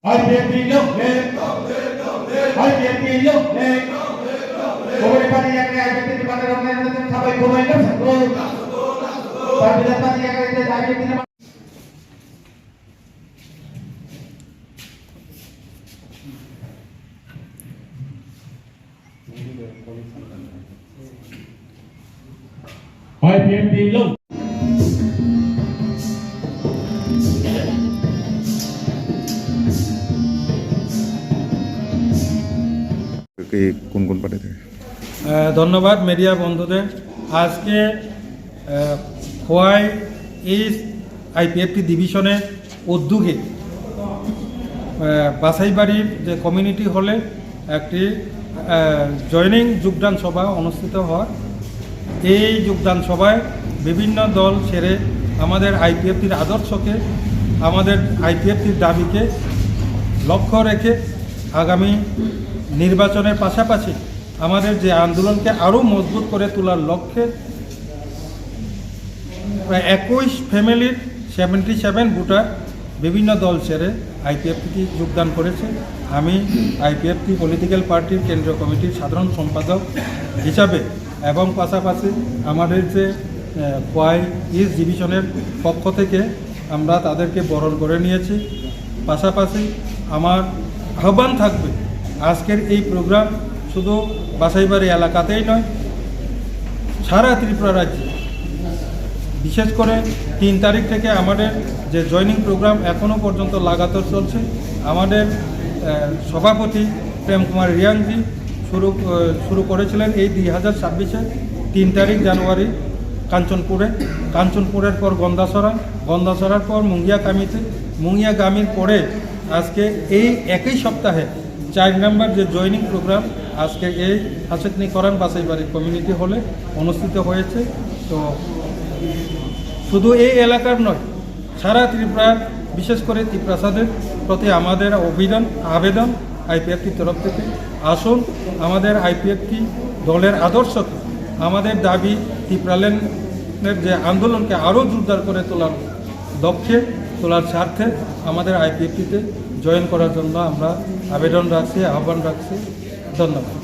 IPFP লোকলে IPFP লোকলে খবরে পানি একটা IPFP ডিপার্টমেন্টের অন্যান্য সবাই ঘুমাই না থাকো পানি পানি একটা IPFP IPFP লোক কোন কোন পার্টি থেকে? ধন্যবাদ মিডিয়া বন্ধুদের। আজকে খোয়াই ইস্ট আইপিএফটি ডিভিশনের উদ্যোগে বাসাইবাড়ির যে কমিউনিটি হলে একটি জয়নিং যোগদান সভা অনুষ্ঠিত হয়। এই যোগদান সভায় বিভিন্ন দল ছেড়ে আমাদের আইপিএফটির আদর্শকে, আমাদের আইপিএফটির দাবিকে লক্ষ্য রেখে আগামী নির্বাচনের পাশাপাশি আমাদের যে আন্দোলনকে আরও মজবুত করে তোলার লক্ষ্যে প্রায় 21 ফ্যামিলির 77 ভোটার বিভিন্ন দল ছেড়ে আইপিএফটি যোগদান করেছে। আমি আইপিএফটি পলিটিক্যাল পার্টির কেন্দ্রীয় কমিটির সাধারণ সম্পাদক হিসাবে এবং পাশাপাশি আমাদের যে খোয়াই ইস্ট ডিভিশনের পক্ষ থেকে আমরা তাদেরকে বরণ করে নিয়েছি। পাশাপাশি আমার আহ্বান থাকবে, আজকের এই প্রোগ্রাম শুধু বাসাইবাড়ি এলাকাতেই নয়, সারা ত্রিপুরা রাজ্যে, বিশেষ করে 3 তারিখ থেকে আমাদের যে জয়নিং প্রোগ্রাম এখনও পর্যন্ত লাগাতার চলছে। আমাদের সভাপতি প্রেম কুমার রিয়াংজি শুরু করেছিলেন এই 2026-এর 3 তারিখ জানুয়ারি কাঞ্চনপুরের পর গন্দাসরার পর মুঙ্গিয়াগামীর পরে আজকে এই একই সপ্তাহে 4 নম্বর যে জয়নিং প্রোগ্রাম আজকে এই হাসেকনিকরণ বাসাইবাড়ির কমিউনিটি হলে অনুষ্ঠিত হয়েছে। তো শুধু এই এলাকার নয়, সারা ত্রিপুরার, বিশেষ করে ত্রিপ্রাসাদের প্রতি আমাদের আবেদন আইপিএফটির তরফ থেকে, আসুন আমাদের আইপিএফটি দলের আদর্শকে, আমাদের দাবি ত্রিপুরাল্যান্ডের যে আন্দোলনকে আরও জোরদার করে তোলার লক্ষ্যে, তোলার স্বার্থে আমাদের আইপিএফটিতে জয়েন করার জন্য আমরা আবেদন রাখছি, আহ্বান রাখছি। ধন্যবাদ।